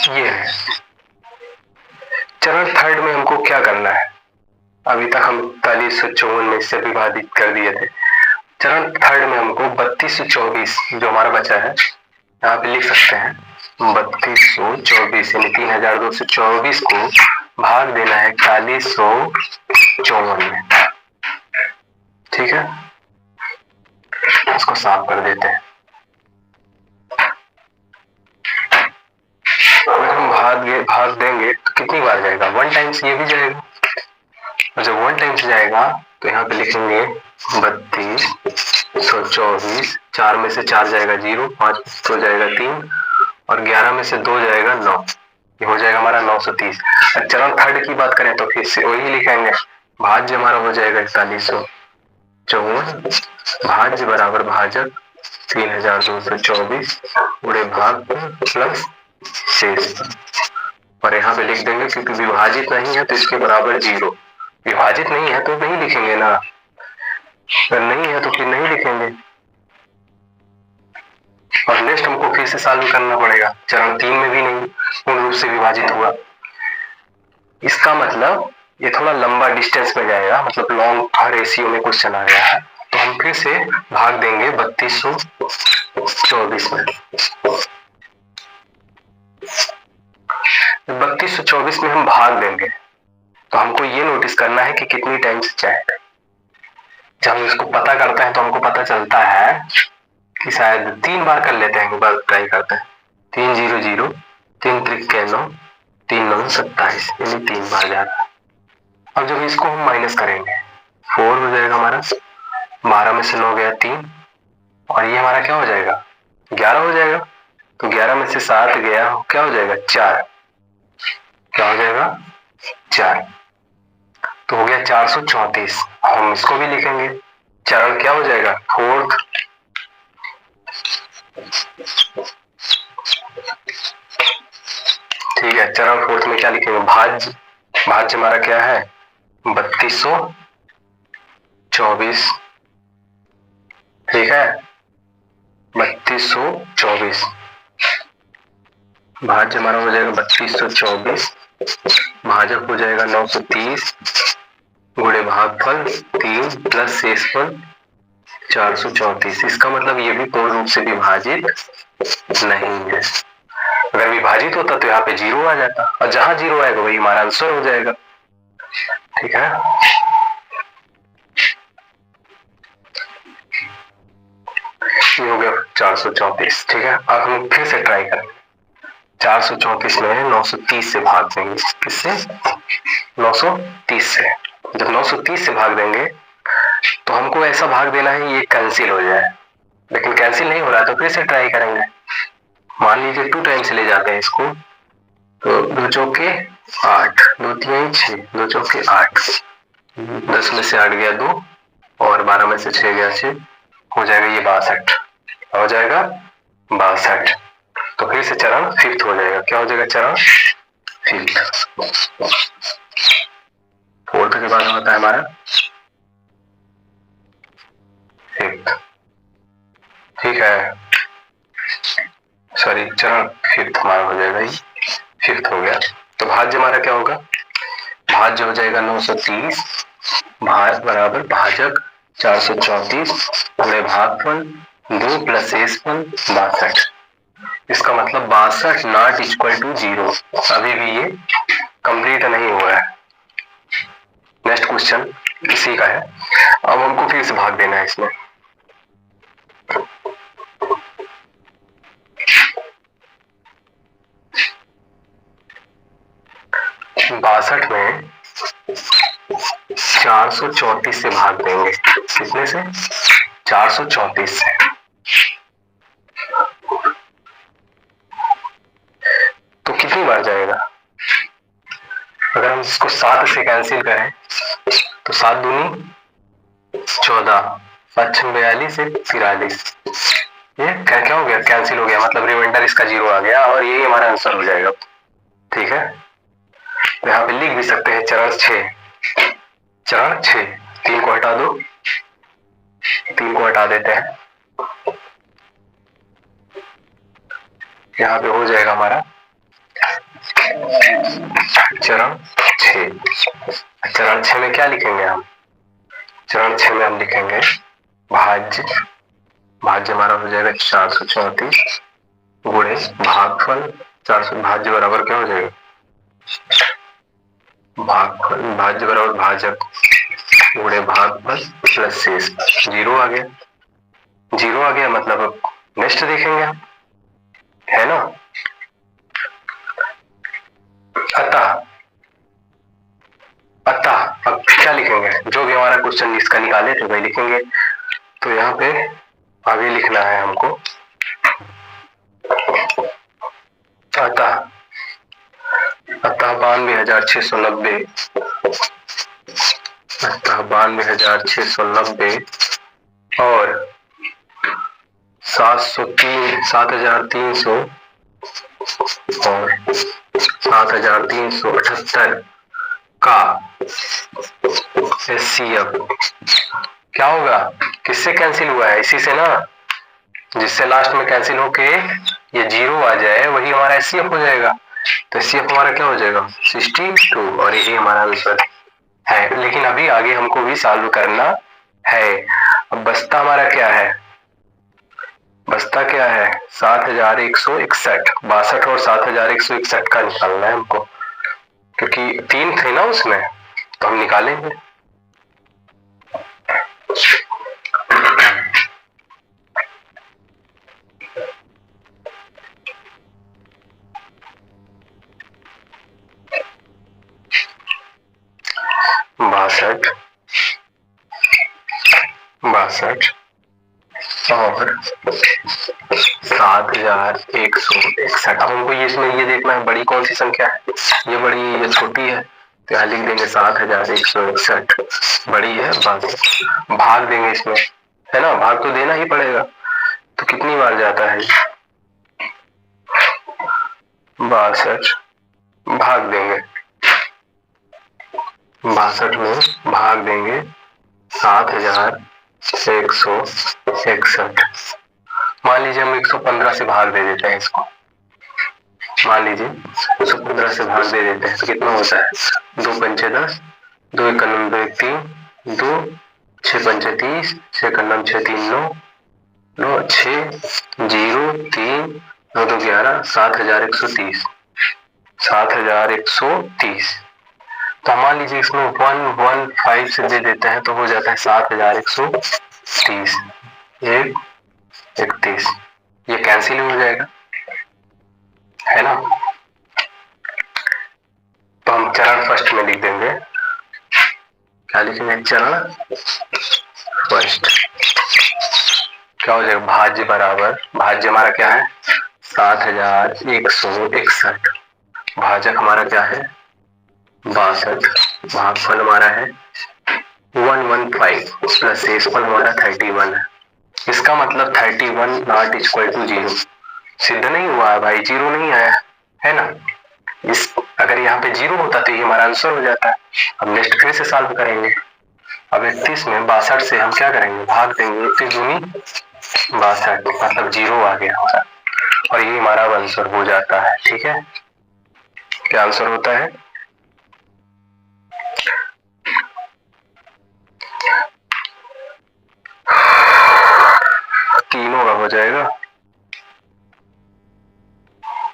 ये है। चरण थर्ड में हमको क्या करना है, अभी तक हम 4154 में इससे विभाजित कर दिए थे। चरण थर्ड में हमको 3224 जो हमारा बचा है यहाँ पे लिख सकते हैं 3224 यानी 3224 को भाग देना है 4154 में। ठीक है, इसको साफ कर देते हैं। अगर हम भाग देंगे तो कितनी बार जाएगा, 1 टाइम से ये भी जाएगा और जब 1 टाइम से जाएगा तो यहाँ पे लिखेंगे 3224। 4 में से 4 जाएगा 0, 5 तो जाएगा 3 और 11 में से 2 जाएगा 9, ये हो जाएगा हमारा 930। चरण थर्ड की बात करें तो फिर से वही लिखेंगे, भाज्य हमारा हो जाएगा 4154 भाज्य बराबर भाजक 3224 गुणे भाग प्लस शेष। और यहाँ पे लिख देंगे क्योंकि विभाजित नहीं है तो इसके बराबर 0। विभाजित नहीं है तो नहीं लिखेंगे ना, अगर नहीं है तो फिर नहीं लिखेंगे। और नेक्स्ट हमको फिर से सॉल्व करना पड़ेगा, चरण 3 में भी नहीं पूर्ण रूप से विभाजित हुआ। इसका मतलब ये थोड़ा लंबा डिस्टेंस में जाएगा, मतलब लॉन्ग रेशियो में कुछ चला गया है। तो हम फिर से भाग देंगे 3224 में। 3224 में हम भाग देंगे तो हमको ये नोटिस करना है कि कितनी टाइम्स जाएगा। जब हम इसको पता करते हैं तो हमको पता चलता है कि शायद 3 बार कर लेते हैं, एक बार ट्राई करते हैं। 3 0 0 3 त्रिक 9 3 9 27 यानी 3 बार जा रहा है। अब जब इसको हम माइनस करेंगे 4 हो जाएगा हमारा, 12 में से 9 गया 3 और ये हमारा क्या हो जाएगा 11 हो जाएगा। तो 11 में से 7 गया, क्या हो जाएगा 4, क्या हो जाएगा 4, तो हो गया 434। हम इसको भी लिखेंगे, चरण क्या हो जाएगा फोर्थ, ठीक है। चरण फोर्थ में क्या लिखेंगे, भाज्य, भाज्य हमारा क्या है 3224, ठीक है 3224, भाज्य हमारा हो जाएगा 3224, भाजक हो जाएगा 930 गुणे भागफल 3 प्लस शेषफल 434। इसका मतलब ये भी पूर्ण रूप से विभाजित नहीं है। अगर विभाजित होता तो यहाँ पे 0 आ जाता, और जहां 0 आएगा वही हमारा आंसर हो जाएगा, ठीक है। ये हो गया 434, ठीक है। अब हम फिर से ट्राई करेंगे। 434 में 930 से भाग देंगे, किससे 930 से। जब 930 से भाग देंगे तो हमको ऐसा भाग देना है ये कैंसिल हो जाए, लेकिन कैंसिल नहीं हो रहा तो फिर से ट्राई करेंगे। मान लीजिए 2 टाइम्स ले जाते हैं इसको, तो 2 चौके 8, 2 3 6, 2 चौके 8, 10 में से 8 गया 2, और 12 में से 6 गया 6, हो जाएगा ये 62, हो जाएगा 62। तो फिर से चरण फिफ्थ हो जाएगा, क्या हो जाएगा चरण फिफ्थ। फोर्थ के बाद होता है हमारा फिफ्थ, ठीक है, सॉरी चरण फिफ्थ हमारा हो जाएगा, ये फिफ्थ हो गया। तो भाज्य हमारा क्या होगा, भाज्य हो जाएगा 930 भाज बराबर भाजक 434 गुणे भागफल 2 प्लस शेषफल 62। इसका मतलब 62 नॉट इक्वल टू 0, अभी भी ये कंप्लीट नहीं हुआ है। नेक्स्ट क्वेश्चन इसी का है। अब हमको फिर से भाग देना है इसमें, बासठ में 434 से भाग देंगे, कितने से 434 से, तो कितनी बार जाएगा। अगर हम इसको 7 से कैंसिल करें तो 7 दूनी 14, 5 42 से 43, ये क्या हो गया कैंसिल हो गया, मतलब रिमाइंडर इसका 0 आ गया और यही हमारा आंसर हो जाएगा, ठीक है। तो यहाँ पे लिख भी सकते हैं चरण 6, चरण 6, 3 को हटा दो, 3 को हटा देते हैं, यहाँ पे हो जाएगा हमारा चरण 6। चरण 6 में क्या लिखेंगे हम, चरण 6 में हम लिखेंगे भाज्य, भाज्य हमारा हो जाएगा 434 गुणे भागफल 400, भाज्य बराबर क्या हो जाएगा भागफल, भाज्य बराबर भाजक गुणे भागफल प्लस शेष, 0 आ गया, 0 आ गया, मतलब अब नेक्स्ट देखेंगे हम, है ना। अतः अब क्या लिखेंगे, जो भी हमारा क्वेश्चन इसका निकाले थे वही लिखेंगे। तो यहाँ पे आगे लिखना है हमको, अतः 92,690, अतः 92,690 और 7,300 और 7,378 का HCF क्या होगा, किससे कैंसिल हुआ है, इसी से ना, जिससे लास्ट में कैंसिल होके ये 0 आ जाए वही हमारा HCF हो जाएगा। तो HCF हमारा क्या हो जाएगा 62, और यही हमारा आंसर है। लेकिन अभी आगे हमको भी सॉल्व करना है। अब बस्ता हमारा क्या है, बस्ता क्या है 7,161, 62 और 7,161 का निकालना है हमको, क्योंकि 3 थे ना उसमें, तो हम निकालेंगे। बासठ और 7,161 7,161। अब हमको ये इसमें ये देखना है बड़ी कौन सी संख्या है, ये बड़ी है ये छोटी है, तो यहाँ लिख देंगे 7,161 बड़ी है, भाग देंगे इसमें, है ना, भाग तो देना ही पड़ेगा। तो कितनी बार जाता है, 62 भाग देंगे, 62 में भाग देंगे 7,161। मान लीजिए हम 115 से भाग दे देते हैं इसको, मान लीजिए 115 से भाग दे देते हैं तो कितना होता है, 2 पंचे 10, 2 एक 2 एक 3, 2 6 पंचे 30, 6 6 3 9, 9 6 0 3 9 2 11, 7,130, 7,130। तो मान लीजिए इसमें 115 से दे देते हैं तो हो जाता है 7,130, 131, ये कैंसिल हो जाएगा, है ना। तो हम चरण फर्स्ट में लिख देंगे, क्या लिखेंगे, चरण फर्स्ट, क्या हो जाएगा, भाज्य बराबर, भाज्य हमारा क्या है 7,161, भाजक हमारा क्या है 62, भागफल हमारा है 115 प्लस शेषफल हमारा 31 है। इसका मतलब 31 नॉट इक्वल टू 0, सिद्ध नहीं हुआ है भाई, 0 नहीं आया है ना। इस अगर यहाँ पे 0 होता तो ये हमारा आंसर हो जाता है। अब नेक्स्ट फिर से सॉल्व करेंगे। अब 31 में 62 से हम क्या करेंगे, भाग देंगे, 31 दूनी 62, मतलब 0 आ गया हमारा, और ये हमारा आंसर हो जाता है। ठीक है, क्या आंसर होता है, तीनों का हो जाएगा।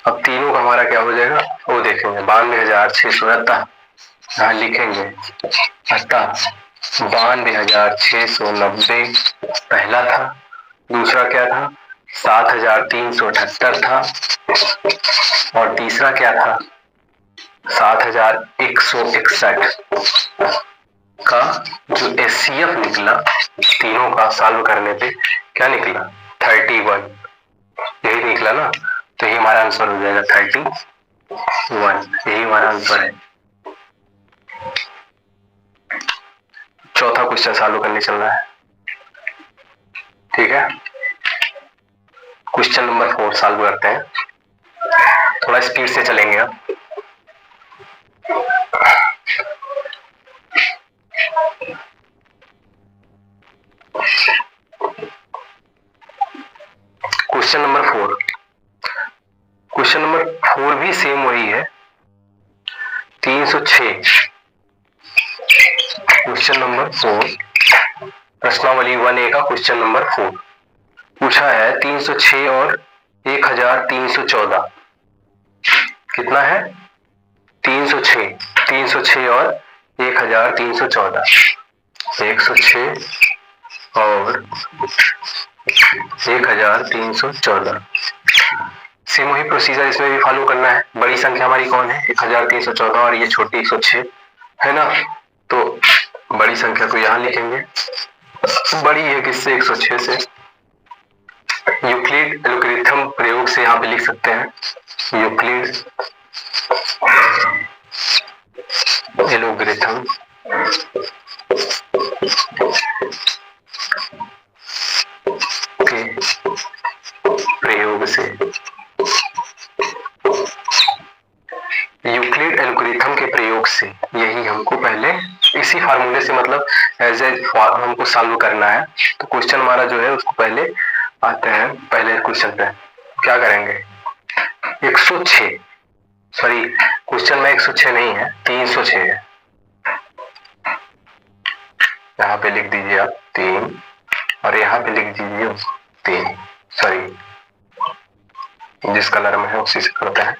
अब तीनों का हमारा क्या हो जाएगा वो देखेंगे, 92,670, यहाँ लिखेंगे अतः 92,690 पहला था, दूसरा क्या था 7,378 था, और तीसरा क्या था 7,161 का जो एचसीएफ निकला तीनों का सॉल्व करने पे क्या निकला 31, यही निकला ना, तो ये हमारा आंसर हो जाएगा 31, यही हमारा आंसर है। चौथा क्वेश्चन सॉल्व करने चलना है। ठीक है, क्वेश्चन नंबर 4 सॉल्व करते हैं, थोड़ा स्पीड से चलेंगे अब। क्वेश्चन नंबर 4, क्वेश्चन नंबर 4 भी सेम वही है, 306। क्वेश्चन नंबर 4 प्रश्नावली 1A का क्वेश्चन नंबर 4 पूछा है 306 और 1,314 कितना है 306 और 1,314, 106 और 1,314। सेम वही प्रोसीजर इसमें भी फॉलो करना है। बड़ी संख्या हमारी कौन है 1,314 और ये छोटी 106 है ना, तो बड़ी संख्या को यहाँ लिखेंगे, बड़ी है किससे 106 से, यूक्लिड एल्गोरिथम प्रयोग से यहाँ पे लिख सकते हैं, यूक्लिड एल्गोरिथम के प्रयोग से, यूक्लिड एल्गोरिथम के प्रयोग से यही हमको पहले इसी फार्मूले से मतलब एज ए हमको सॉल्व करना है। तो क्वेश्चन हमारा जो है उसको पहले आते हैं, पहले क्वेश्चन पे क्या करेंगे 106, सॉरी क्वेश्चन में 106 नहीं है 306 है, यहाँ पे लिख दीजिए आप 3 और यहाँ पे लिख दीजिए 3, सॉरी जिस कलर में है उसी से करते हैं,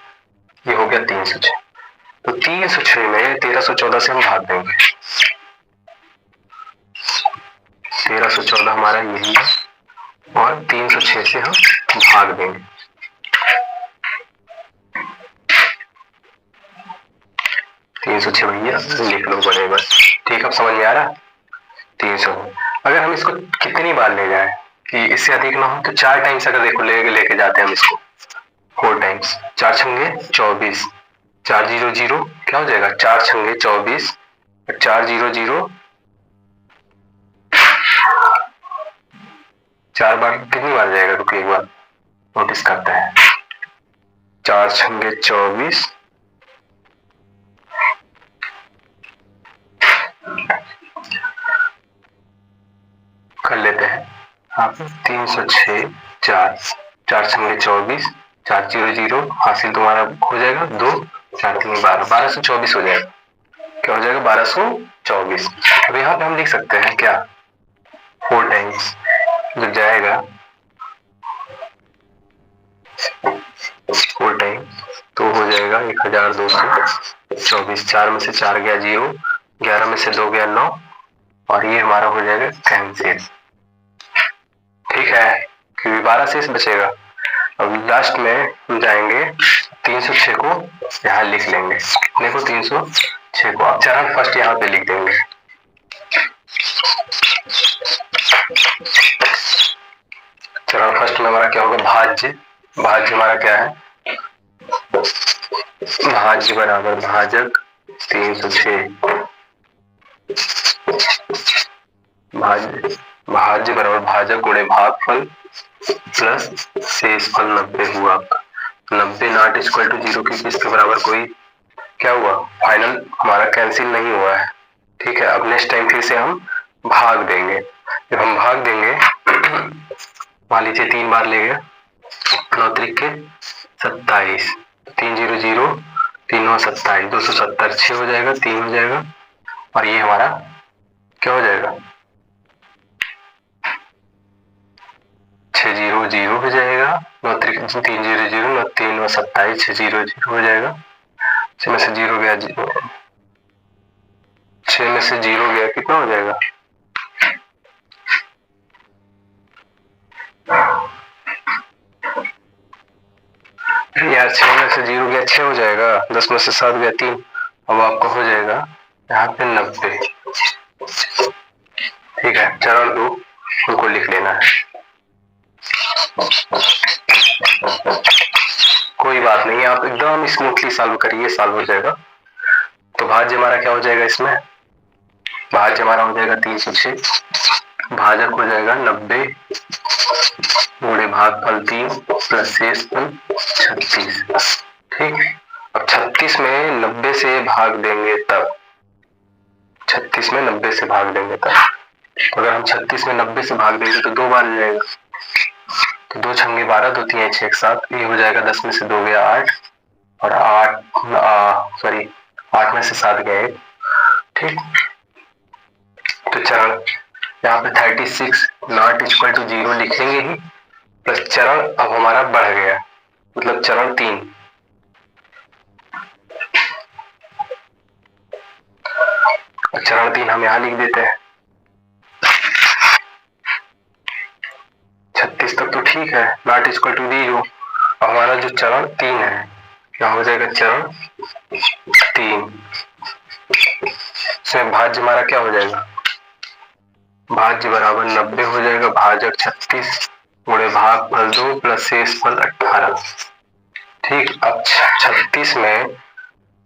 ये हो गया 306। तो 306 में 1314 से हम भाग देंगे, 1314 हमारा यही है और 306 से हम भाग देंगे, 306 भैया लिख लो बड़े बस। ठीक, अब समझ में आ रहा 300। अगर हम इसको कितनी बार ले जाए कि इससे अधिक ना हो तो 4 टाइम्स अगर देखो लेके जाते हैं हम इसको टाइम्स 4 छंगे 24, 400 क्या हो जाएगा 4 छंगे 24, 400 4 बार कितनी बार जाएगा, रुकिए एक बार नोटिस करते हैं। 4 छंगे 24, कर लेते हैं आप 306, 4 4 छंगे 24, 400 हासिल तुम्हारा हो जाएगा 2, 4 3 12, 1224 हो जाएगा। क्या हो जाएगा 1224। अब यहाँ पे हम लिख सकते हैं क्या 4 टाइम्स जब जाएगा 4 टाइम्स तो हो जाएगा 1224। 4 में से 4 गया 0, 11 में से 2 गया 9 और ये हमारा हो जाएगा कैंसिल। ठीक है, क्योंकि 12 शेष बचेगा। अब लास्ट में हम जाएंगे 306 को यहाँ लिख लेंगे, कितने को 306 को। अब चरण फर्स्ट यहाँ पे लिख देंगे। चरण फर्स्ट में हमारा क्या होगा भाज्य, भाज्य हमारा क्या है भाज्य बराबर भाजक 306, भाज्य भाज्य बराबर भाजक गुणे भागफल प्लस शेषफल 90 हुआ। 90 नॉट इक्वल टू 0 की इसके बराबर कोई क्या हुआ फाइनल हमारा कैंसिल नहीं हुआ है। ठीक है, अब नेक्स्ट टाइम फिर से हम भाग देंगे। जब हम भाग देंगे मान लीजिए 3 बार ले गए 9 त्रिक के 27, 300 3 9 27, 270 6 हो जाएगा 3 हो जाएगा और ये हमारा क्या हो जाएगा 600 हो जाएगा। 9 त्रिक 300 9 3 9 27 600 हो जाएगा। 6 में से 0 गया 6 में से 0 गया कितना हो जाएगा यार 6 में से 0 गया 6 हो जाएगा। 10 में से 7 गया 3, अब आपको हो जाएगा यहाँ पे 90। ठीक है, चरण 2 उनको लिख लेना है। कोई बात नहीं, आप एकदम स्मूथली सॉल्व करिए, सॉल्व हो जाएगा। तो भाज्य हमारा क्या हो जाएगा इसमें भाज्य हमारा हो जाएगा 306, भाजक हो जाएगा 90 गुणे भागफल 3 प्लस शेषफल 36। ठीक, अब 36 में 90 से भाग देंगे तब 36 में 90 से भाग देंगे तब अगर हम 36 में 90 से भाग देंगे तो 2 बार जाएगा, तो 2 छंगे 12, 2 3 6 7, ये हो जाएगा 10 में से 2 गया 8 और 8 में से 7 गया 1। ठीक, तो चरण यहाँ पे 36 नॉट इक्वल टू 0 लिखेंगे ही, प्लस चरण अब हमारा बढ़ गया मतलब चरण 3। चरण 3 हम यहाँ लिख देते हैं। 36 तक तो ठीक है, नॉट इक्वल टू 0। अब हमारा जो चरण 3 है क्या हो जाएगा चरण 3, इसमें भाज्य हमारा क्या हो जाएगा भाज्य बराबर 90 हो जाएगा, भाजक 36 गुणे भागफल 2 प्लस शेषफल 18। ठीक, अब 36 में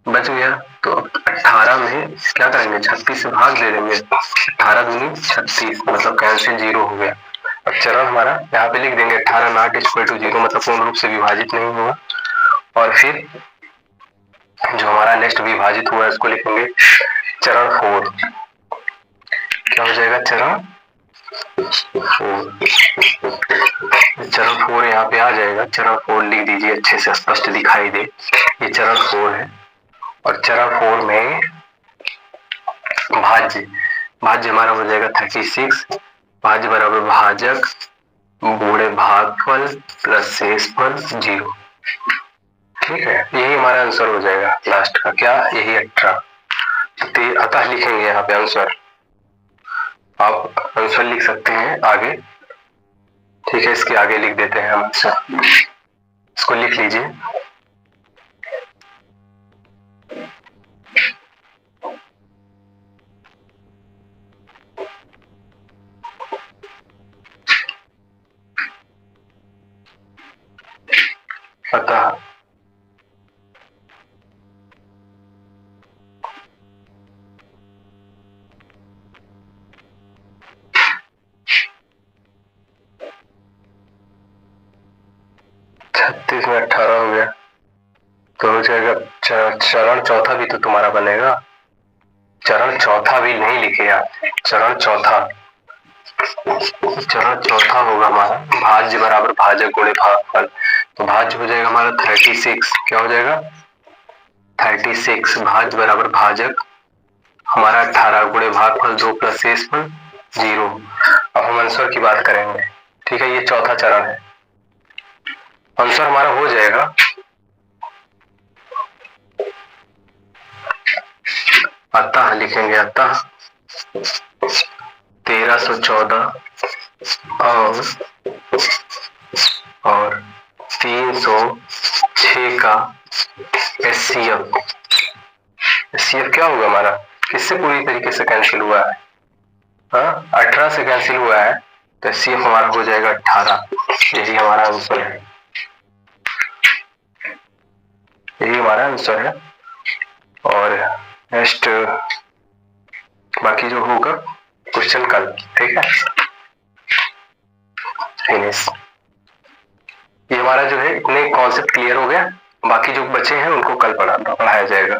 बच गया तो 18 में क्या करेंगे 36 से भाग दे देंगे, 18 दूनी 36 मतलब कैंसिल 0 हो गया। अब चरण हमारा यहाँ पे लिख देंगे 18 नॉट इक्वल टू 0 मतलब पूर्ण रूप से विभाजित नहीं हुआ। और फिर जो हमारा नेक्स्ट विभाजित हुआ है इसको लिखेंगे चरण 4। क्या हो जाएगा चरण 4, चरण 4 यहाँ पे आ जाएगा। चरण 4 लिख दीजिए, अच्छे से स्पष्ट दिखाई दे, ये चरण 4 है। और चरण 4 में भाज्य भाज्य हमारा हो जाएगा 36, भाज्य बराबर भाजक गुणे भागफल प्लस शेषफल 0। ठीक है, यही हमारा आंसर हो जाएगा लास्ट का, क्या यही 18। अतः लिखेंगे यहाँ पे आंसर, आप आंसर लिख सकते हैं आगे। ठीक है, इसके आगे लिख देते हैं हम आंसर, इसको लिख लीजिए। अतः हो गया, तो हो जाएगा चरण चौथा भी तो तुम्हारा बनेगा। चरण चौथा भी नहीं लिखे आप, चरण चौथा होगा हमारा भाज्य बराबर भाजक गुणे भागफल। तो भाज्य हो जाएगा हमारा 36। क्या हो जाएगा? 36 भाज्य बराबर भाजक हमारा 18 गुणे भागफल 2 प्लस शेषफल 0। अब हम आंसर की बात करेंगे। ठीक है, ये चौथा चरण है। आंसर हमारा हो जाएगा अतः, लिखेंगे अतः 1314 और 306 का HCF। HCF क्या होगा हमारा? किससे पूरी तरीके से कैंसिल हुआ है? 18 से कैंसिल हुआ है, तो HCF हमारा हो जाएगा 18। यही हमारा आंसर है, यही हमारा आंसर है। और नेक्स्ट बाकी जो होगा क्वेश्चन कल। ठीक है, फिनिश। ये हमारा जो है इतने कॉन्सेप्ट क्लियर हो गया, बाकी जो बचे हैं उनको कल पढ़ाया जाएगा।